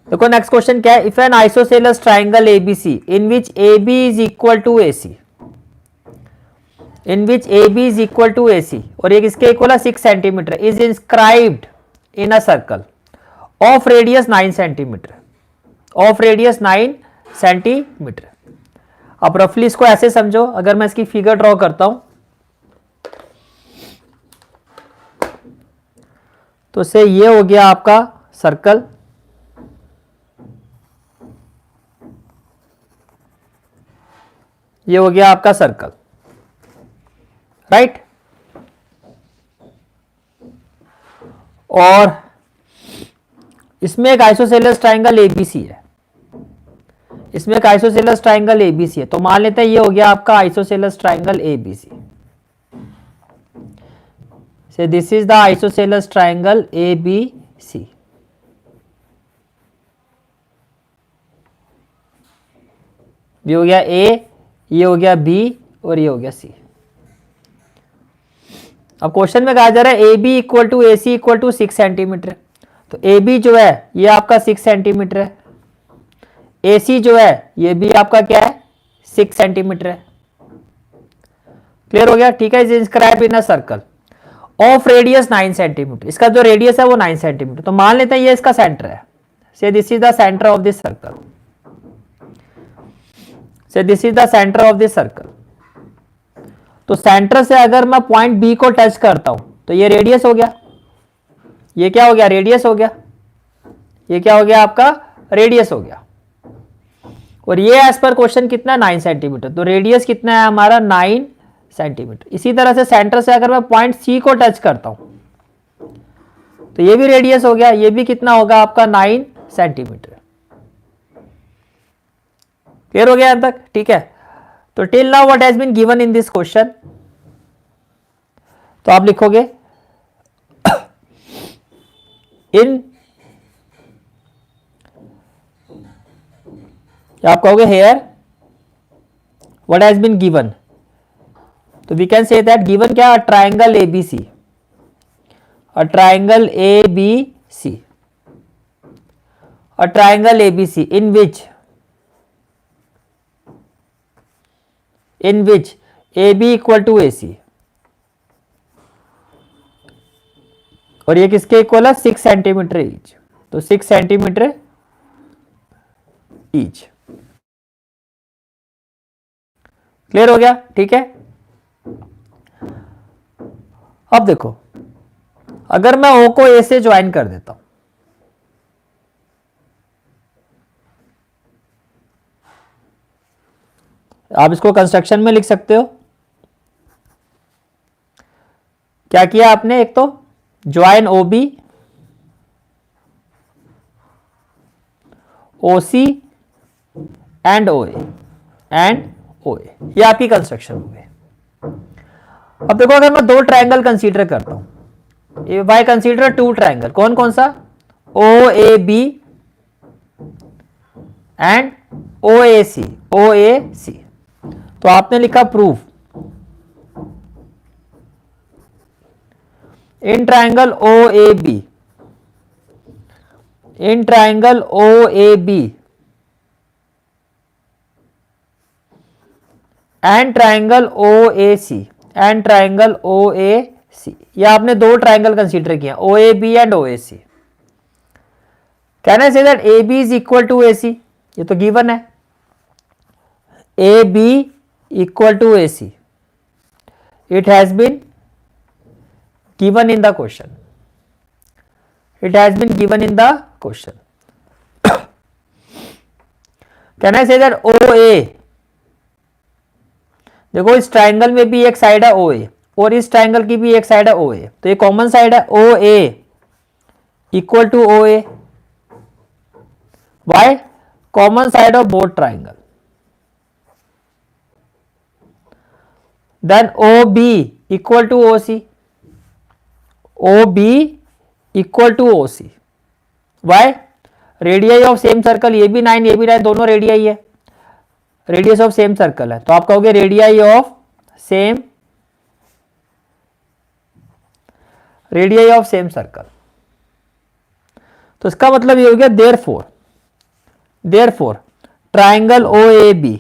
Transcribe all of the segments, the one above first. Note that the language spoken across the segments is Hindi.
देखो नेक्स्ट क्वेश्चन क्या है, if an isosceles triangle ABC in which A B is equal to A C, in which A B is equal to A C, और ये किसके इक्वल है 6 centimetre, is inscribed in a circle of radius 9 centimetre, of radius 9 centimetre. अब रफली इसको ऐसे समझो, अगर मैं इसकी फिगर ड्रॉ करता हूं तो से ये हो गया आपका सर्कल, ये हो गया आपका सर्कल, राइट। और इसमें एक आइसोसेलस ट्राइंगल एबीसी है, इसमें एक आइसोसेलस ट्राइंगल एबीसी है, तो मान लेते हैं ये हो गया आपका आइसोसेलस ट्राइंगल एबीसी। से this is the isosceles triangle ABC. ये हो गया ए, ये हो गया बी और ये हो गया सी। अब क्वेश्चन में कहा जा रहा है A B equal to A C equal to 6 centimetre, तो ए बी जो है ये आपका 6 सेंटीमीटर है, ए सी जो है ये भी आपका क्या है 6 सेंटीमीटर है। क्लियर हो गया, ठीक है। Is inscribe in a circle of radius 9 centimetre, इसका जो रेडियस है वो 9 सेंटीमीटर, तो मान लेते हैं ये इसका सेंटर है। Say this is the centre of this circle, say this is the centre of this circle. तो सेंटर से अगर मैं पॉइंट बी को टच करता हूं तो ये रेडियस हो गया, ये क्या हो गया रेडियस हो गया, ये क्या हो गया आपका रेडियस हो गया। और ये एज पर क्वेश्चन कितना 9 सेंटीमीटर, तो रेडियस कितना है हमारा 9 सेंटीमीटर। इसी तरह से सेंटर से अगर मैं पॉइंट सी को टच करता हूं तो ये भी रेडियस हो गया, ये भी कितना होगा आपका 9 सेंटीमीटर। क्लियर हो गया यहां तक, ठीक है। तो till now what has been given in this question, तो आप लिखोगे इन, आप कहोगे here what has been given, तो we can say that given क्या, triangle ABC, a triangle ABC, a triangle ABC in which A B equal to A C, और ये किसके इक्वल है 6 सेंटीमीटर ईच, तो 6 सेंटीमीटर ईच। क्लियर हो गया, ठीक है। अब देखो अगर मैं ओ को ए से ज्वाइन कर देता हूं, आप इसको कंस्ट्रक्शन में लिख सकते हो। क्या किया आपने, एक तो join O B, O C and O A, and O A, ये आपकी कंस्ट्रक्शन हो गई। अब देखो अगर मैं दो ट्राइंगल कंसीडर करता हूं, if I consider two triangle, कौन कौन सा, ओ A B and O A C, O A सी, तो आपने लिखा proof in triangle O A B, in triangle O A B and triangle O A C, and triangle O A C, ये आपने दो ट्राइंगल कंसीडर किया O A B and O A C. Can I say that A B is equal to A C, ये तो गिवन है, A B equal to A C, it has been given in the question, it has been given in the question. Can I say that OA, देखो इस ट्राइंगल में भी एक साइड है OA और इस ट्राइंगल की भी एक साइड है OA, तो ये कॉमन साइड है OA equal to OA, why common side of both triangle, then OB equal to OC, OB equal to OC, why radius of same circle, ये भी 9 ये भी 9, दोनों रेडियस है, रेडियस ऑफ सेम सर्कल है, तो आप कहोगे रेडियस ऑफ सेम सर्कल। तो इसका मतलब ये हो गया therefore therefore triangle O A B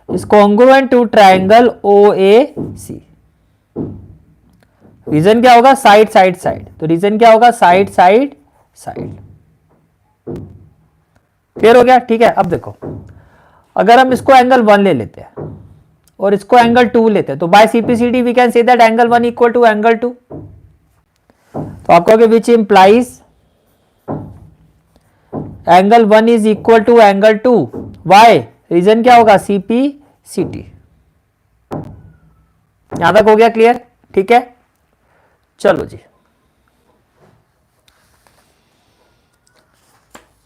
is congruent to triangle OAC। Reason क्या होगा? Side side side. तो रीजन क्या होगा? Side side side. क्लियर हो गया? ठीक है। अब देखो, अगर हम इसको एंगल 1 ले लेते हैं और इसको एंगल 2 लेते हैं, तो by CPCT we can say that angle 1 equal to angle 2। तो आप कहोगे which implies angle 1 is equal to angle 2। Why? Reason क्या होगा? सीपीसीटी। यहां तक हो गया क्लियर? ठीक है, चलो जी,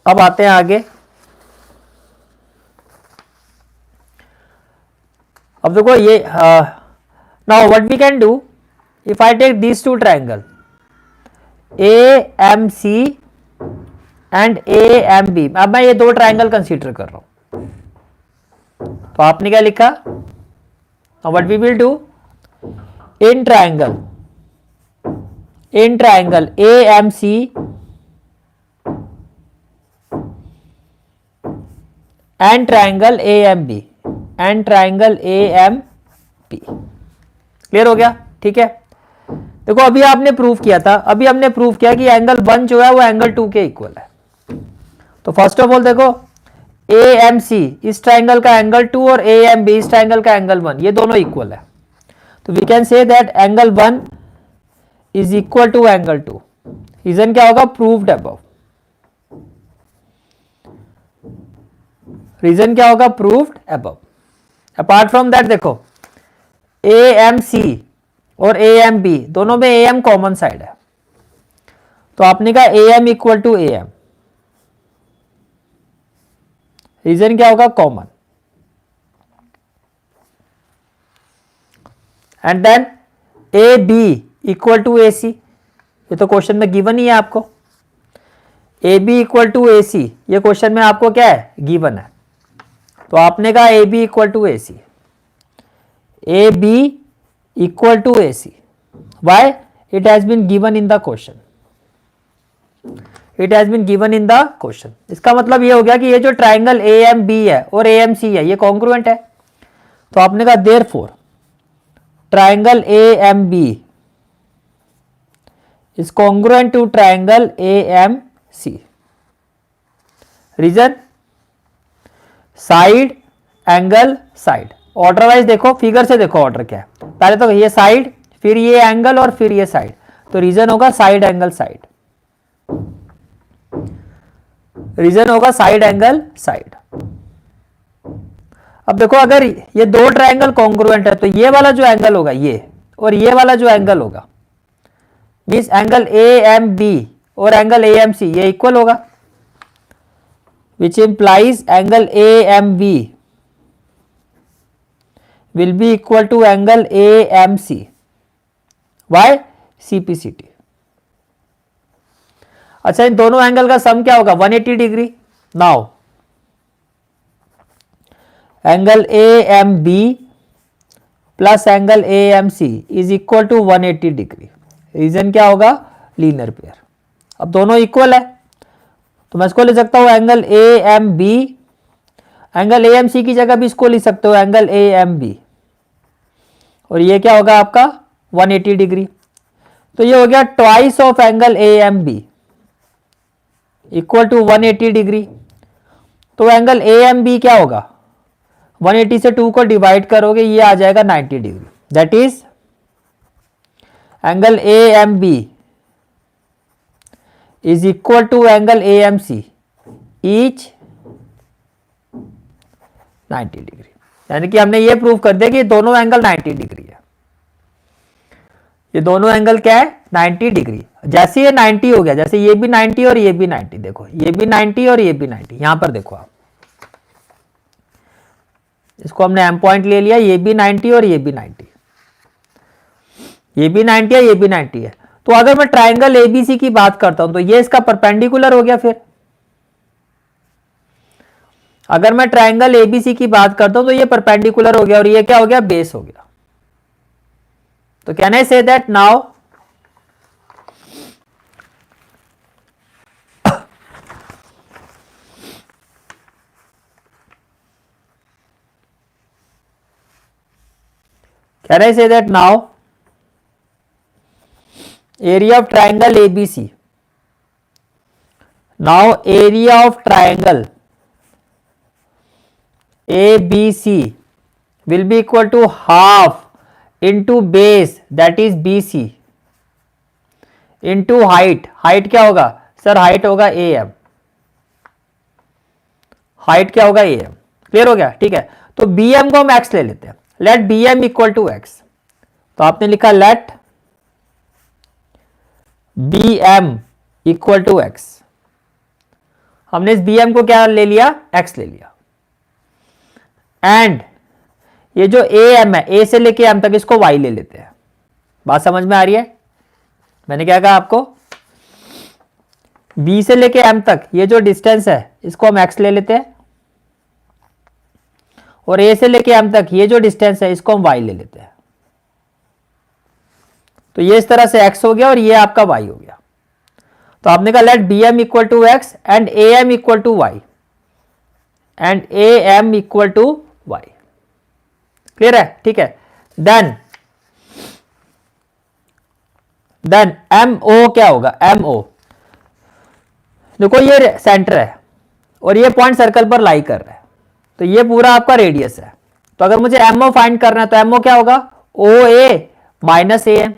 अब आते हैं आगे। अब देखो ये now what we can do, if I take this two triangle A M C and A M B. अब मैं ये दो ट्राइंगल कंसीडर कर रहा हूं, तो आपने क्या लिखा? What we will do, in triangle A M C and triangle A M B and triangle A M B. Clear हो गया? ठीक है। देखो अभी आपने प्रूफ किया था, अभी हमने प्रूफ किया कि एंगल 1 जो है वो एंगल 2 के इक्वल है। तो फर्स्ट ऑफ ऑल देखो, ए एम सी इस ट्राइंगल का एंगल 2 और ए एम बी इस ट्राइंगल का एंगल 1, ये दोनों इक्वल है। तो we can say that angle 1 is equal to angle 2। Reason क्या होगा? Proved above. रीजन क्या होगा? Proved above. Apart from that देखो, ए एम सी और ए एम बी दोनों में ए एम कॉमन साइड है, तो आपने कहा A M equal to A M. Reason क्या होगा? Common. And then A B equal to A C, ये तो क्वेश्चन में गिवन ही है आपको। A B equal to A C, ये क्वेश्चन में आपको क्या है? गिवन है। तो आपने कहा A B equal to A C, A B equal to A C. Why? It has been given in the question, it has been given in the question. इसका मतलब ये हो गया कि ये जो ट्राइंगल ए एम बी है और ए एम सी है ये कॉन्ग्रुएंट है। तो आपने कहा therefore triangle A M B is congruent to triangle A M C. Reason? Side angle side. Order wise देखो, फिगर से देखो ऑर्डर क्या है। पहले तो ये साइड, फिर ये एंगल और फिर ये साइड, तो रीजन होगा साइड एंगल साइड। रीजन होगा साइड एंगल साइड। अब देखो अगर ये दो ट्राइंगल कॉन्ग्रुएंट है तो ये वाला जो एंगल होगा ये और ये वाला जो एंगल होगा, means angle A M B और एंगल ए एम सी ये इक्वल होगा, which implies angle AMB will be equal to angle AMC. Why? CPCT. अच्छा, इन दोनों एंगल का सम क्या होगा? 180 degree. Now angle AMB plus angle AMC is equal to 180 degree. Reason क्या होगा? Linear pair. अब दोनों इक्वल है तो मैं इसको ले सकता हूं angle A M B, angle A M C की जगह भी इसको ले सकते हो एंगल ए एम बी, और ये क्या होगा आपका? 180 डिग्री। तो ये हो गया twice of angle A M B equal to 180 degree. तो एंगल ए एम बी क्या होगा? 180 से 2 को डिवाइड करोगे ये आ जाएगा 90 degree. That is angle A M B is equal to angle A M C each 90 degree. यानी कि हमने ये प्रूव कर दिया कि दोनों एंगल 90 डिग्री है। ये दोनों एंगल क्या है? 90 डिग्री। जैसे ये 90 हो गया, जैसे ये भी 90 और ये भी 90, देखो ये भी 90 और ये भी 90। यहां पर देखो आप, इसको हमने एम पॉइंट ले लिया, ये भी 90 और ये भी 90, ये भी 90 है, ये भी 90 है। तो अगर मैं ट्राइंगल एबीसी की बात करता हूं तो ये इसका परपेंडिकुलर हो गया। फिर अगर मैं ट्राइंगल एबीसी की बात करता हूं तो ये परपेंडिकुलर हो गया और ये क्या हो गया? बेस हो गया। तो can I say that now can I say that now area of triangle ABC, now area of triangle ABC will be equal to half into base that is BC into height. height क्या होगा सर? height होगा AM. height क्या होगा? AM. क्लियर हो गया? ठीक है, तो BM को हम x ले लेते हैं. let BM equal to x. तो आपने लिखा let BM equal to x. हमने इस BM को क्या ले लिया? x ले लिया. एंड ये जो AM है, A से लेके M तक, इसको y ले लेते हैं. बात समझ में आ रही है? मैंने क्या कहा आपको? B से लेके M तक ये जो डिस्टेंस है इसको हम x ले लेते हैं, और A से लेके M तक ये जो डिस्टेंस है इसको हम y ले लेते हैं. तो ये इस तरह से x हो गया और ये आपका y हो गया. तो आपने कहा let BM equal to x and AM equal to y and AM equal to y. Clear है? ठीक है. देन MO क्या होगा? MO देखो ये सेंटर है और ये पॉइंट सर्कल पर लाई कर रहा है, तो ये पूरा आपका रेडियस है. तो अगर मुझे MO फाइंड करना है तो MO क्या होगा? OA minus AM.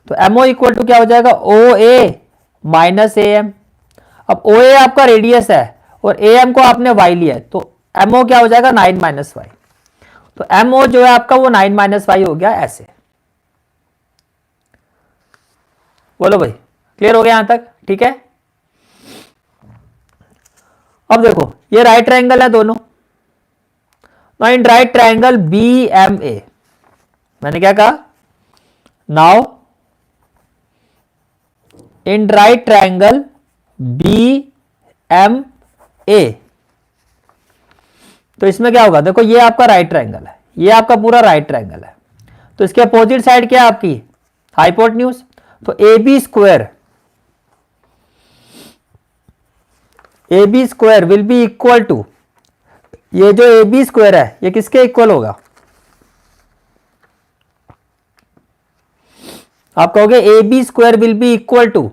तो MO इक्वल टू क्या हो जाएगा? OA minus AM. अब OA आपका रेडियस है और AM को आपने y लिया है, तो MO क्या हो जाएगा? 9 माइनस y. तो MO जो है आपका वो 9 माइनस y हो गया. ऐसे बोलो भाई, क्लियर हो गया यहां तक? ठीक है. अब देखो ये राइट ट्रायंगल है दोनों. Now in right triangle BMA, मैंने क्या कहा? Now in right triangle BMA, तो इसमें क्या होगा? देखो ये आपका राइट ट्रायंगल है, ये आपका पूरा राइट ट्रायंगल है, तो इसके अपोजिट साइड क्या है आपकी? हाइपोटेन्यूज. तो AB square will be equal to, ये जो AB स्क्वायर है ये किसके इक्वल होगा? आप कहोगे AB square will be equal to,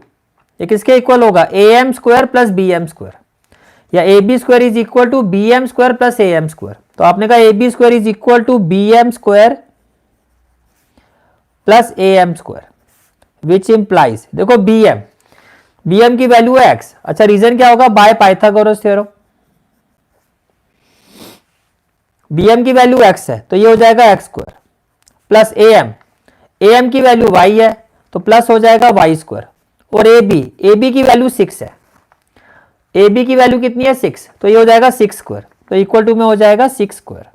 ये किसके इक्वल होगा? AM square plus BM square, या AB square is equal to BM square plus AM square. तो आपने कहा AB square is equal to BM square plus AM square, which implies, देखो BM की वैल्यू है x. अच्छा, रीजन क्या होगा? By Pythagoras theorem. BM की वैल्यू x है तो ये हो जाएगा x स्क्वायर प्लस AM की वैल्यू y है तो प्लस हो जाएगा y स्क्वायर. और AB की वैल्यू 6 है, AB की वैल्यू कितनी है? 6, तो ये हो जाएगा 6 स्क्वायर. तो इक्वल टू में हो जाएगा 6 स्क्वायर.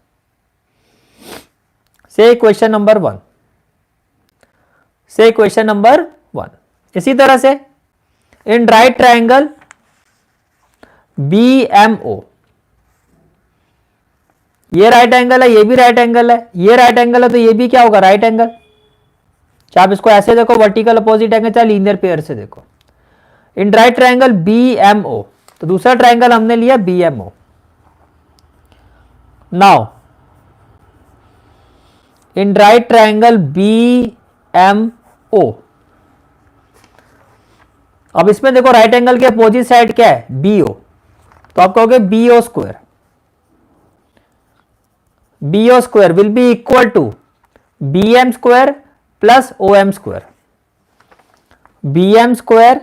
से क्वेश्चन नंबर 1. से क्वेश्चन नंबर 1. इसी तरह से इन राइट ट्रायंगल BMO, ये राइट एंगल है, ये भी राइट एंगल है, ये राइट एंगल है तो ये भी क्या होगा? Right angle. चाहे आप इसको ऐसे देखो वर्टिकल अपोजिट एंगल, चाहे लीनियर पेयर से देखो. इन राइट ट्रायंगल BMO, तो दूसरा ट्रायंगल हमने लिया BMO. Now in right triangle BMO, अब इसमें देखो राइट एंगल के अपोजिट साइड क्या है? BO. तो आप कहोगे BO square will be equal to BM square plus OM square. BM square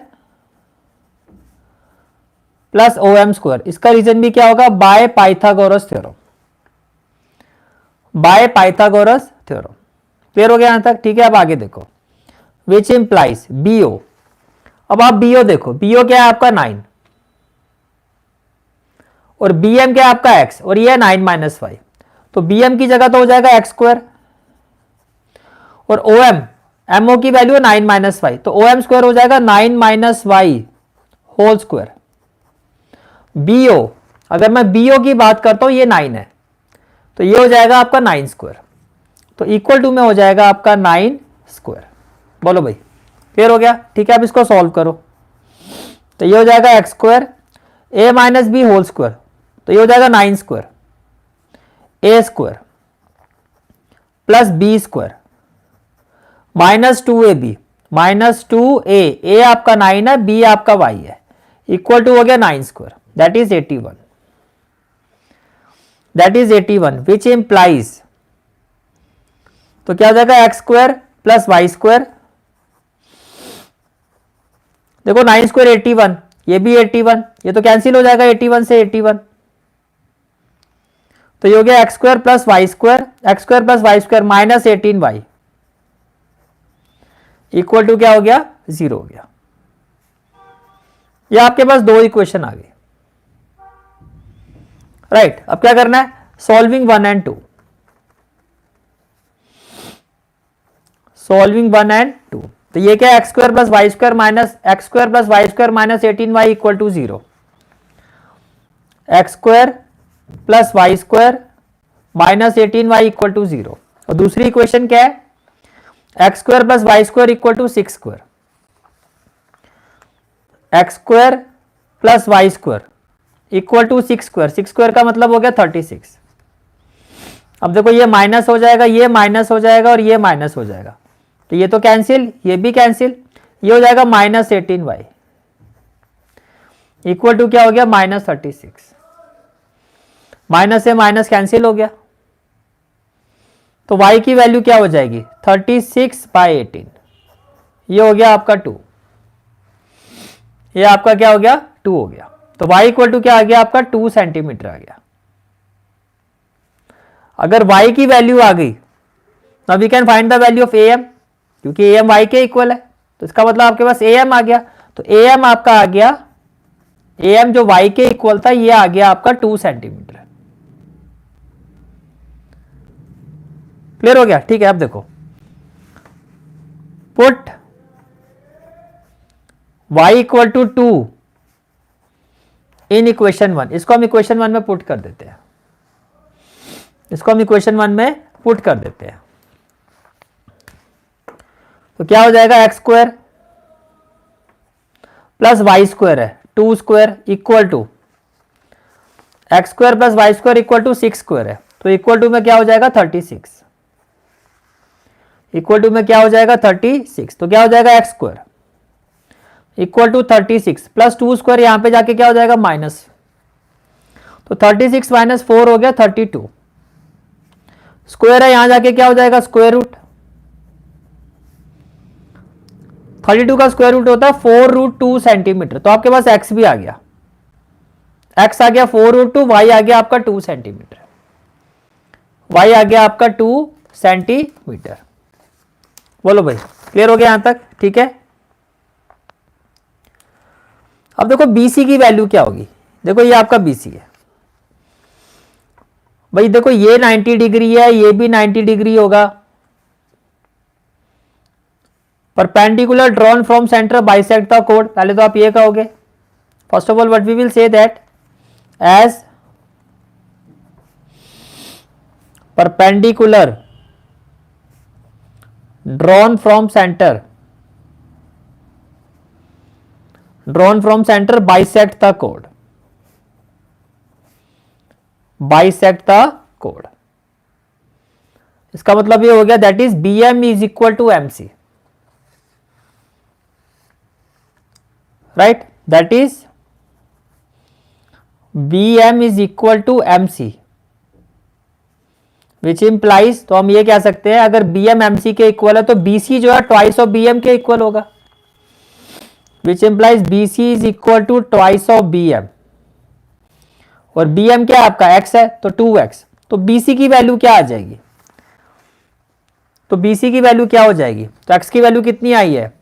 plus OM square, इसका रीजन भी क्या होगा? By Pythagoras theorem. By Pythagoras theorem. Clear हो गया यहां तक? ठीक है. अब आगे देखो, विच इंप्लाइज BO. अब आप BO देखो, BO क्या है आपका? 9, और BM क्या है आपका? x, और ये 9 माइनस y. तो BM की जगह तो हो जाएगा x स्क्वायर, और MO की वैल्यू है 9 माइनस y, तो OM स्क्वायर हो जाएगा 9 minus y whole square. BO, अगर मैं BO की बात करता हूं ये 9 है, तो ये हो जाएगा आपका 9 स्क्वायर. तो इक्वल टू में हो जाएगा आपका 9 स्क्वायर. बोलो भाई, क्लियर हो गया? ठीक है. अब इसको सॉल्व करो, तो ये हो जाएगा x square A minus B whole square, तो ये हो जाएगा 9 square A square plus B square minus 2ab minus 2a आपका 9 है, b आपका y है, इक्वल टू हो गया 9 square, that is 81, that is 81 which implies, तो क्या हो जाएगा x square plus y square, देखो 9 स्क्वायर 81, ये भी 81, ये तो कैंसिल हो जाएगा 81 से 81, तो ये हो गया x square plus y square, x square plus y square minus 18y equal to क्या हो गया 0 हो गया। ये आपके पास दो इक्वेशन आ गई, राइट। अब क्या करना है, सॉल्विंग 1 एंड 2, सॉल्विंग 1 एंड 2, तो ये क्या x square plus y square minus x square plus y square minus 18y equal to 0, x square plus y square minus 18y equal to 0, और दूसरी इक्वेशन क्या है, x square plus y square equal to 6 square, x square plus y square equal to 6 square, 6 square का मतलब हो गया 36। अब देखो ये माइनस हो जाएगा, ये माइनस हो जाएगा और ये माइनस हो जाएगा, तो ये तो कैंसिल, ये भी कैंसिल, ये हो जाएगा माइनस 18y इक्वल टू क्या हो गया माइनस 36, माइनस से माइनस कैंसिल हो गया, तो y की वैल्यू क्या हो जाएगी 36/18, ये हो गया आपका 2, ये आपका क्या हो गया 2 हो गया, तो y इक्वल टू क्या आ गया आपका 2 सेंटीमीटर आ गया। अगर y की वैल्यू आ गई, now we can find the value of am, क्योंकि am y के इक्वल है, तो इसका मतलब आपके पास am आ गया, तो am आपका आ गया, am जो y के इक्वल था ये आ गया आपका 2 सेंटीमीटर। क्लियर हो गया, ठीक है। अब देखो, put y equal to 2 in equation 1, इसको हम इक्वेशन 1 में पुट कर देते हैं, इसको हम इक्वेशन 1 में पुट कर देते हैं, तो क्या हो जाएगा x square plus y square है 2 square equal to x square plus y square equal to 6 square है, तो इक्वल टू में क्या हो जाएगा 36, इक्वल टू में क्या हो जाएगा 36, तो क्या हो जाएगा x square equal to 36 plus 2 square, यहां पे जाके क्या हो जाएगा माइनस, तो 36 माइनस 4 हो गया 32, स्क्वायर है यहां जाके क्या हो जाएगा स्क्वायर रूट, 32 का स्क्वायर रूट होता है 4√2 सेंटीमीटर, तो आपके पास x भी आ गया, x आ गया 4√2, y आ गया आपका 2 सेंटीमीटर, y आ गया आपका 2 सेंटीमीटर। बोलो भाई, क्लियर हो गया यहां तक, ठीक है। अब देखो BC की वैल्यू क्या होगी, देखो ये आपका BC है भाई, देखो ये 90 डिग्री है, ये भी 90 डिग्री होगा, perpendicular drawn from centre bisect the code, पहले तो आप ये कहोगे, first of all what we will say that as perpendicular drawn from centre bisect the code, bisect the code, इसका मतलब ये हो गया that is BM is equal to MC, right, that is BM is equal to MC which implies, तो हम ये कह सकते हैं अगर BM MC के इक्वल है तो BC जो है ट्वाइस ऑफ BM के इक्वल होगा, which implies BC is equal to twice of BM, और BM क्या है आपका x है तो 2x, तो BC की वैल्यू क्या आ जाएगी, तो BC की वैल्यू क्या हो जाएगी, तो x की वैल्यू कितनी आई है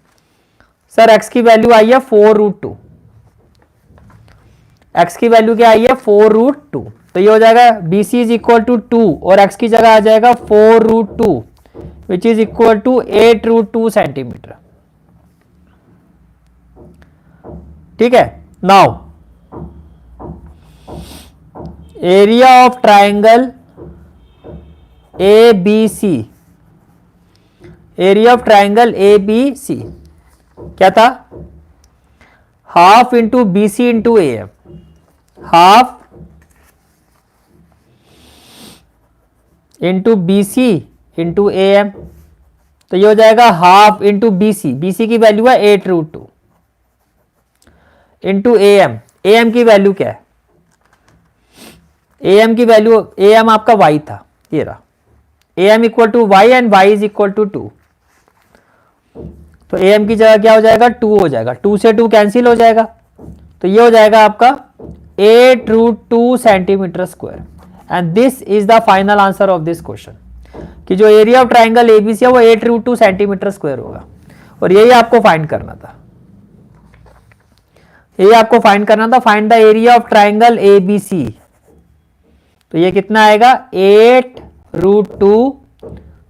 सर, x की वैल्यू आई है 4√2, x की वैल्यू क्या आई है 4√2, तो ये हो जाएगा BC इज इक्वल टू 2 और x की जगह आ जाएगा 4√2 which is equal to 8√2 centimetre, ठीक है। Now area of triangle ABC, area of triangle ABC क्या था, half into BC into AM, half into BC into A M, तो ये हो जाएगा half into B C, B C की वैल्यू है 8√2 इंटू ए एम की वैल्यू क्या है, ए एम की वैल्यू, ए एम आपका y था, ये रहा, A M equal to Y and y is equal to 2, तो ए एम की जगह क्या हो जाएगा 2 हो जाएगा, 2 से 2 कैंसिल हो जाएगा, तो ये हो जाएगा आपका 8√2 centimetre square. And this is the final answer of this question, कि जो एरिया ऑफ ट्राइंगल एबीसी है वो 8√2 सेंटीमीटर स्क्वायर होगा, और यही आपको फाइंड करना था, यही आपको फाइंड करना था, find the area of triangle ABC, तो ये कितना आएगा 8√2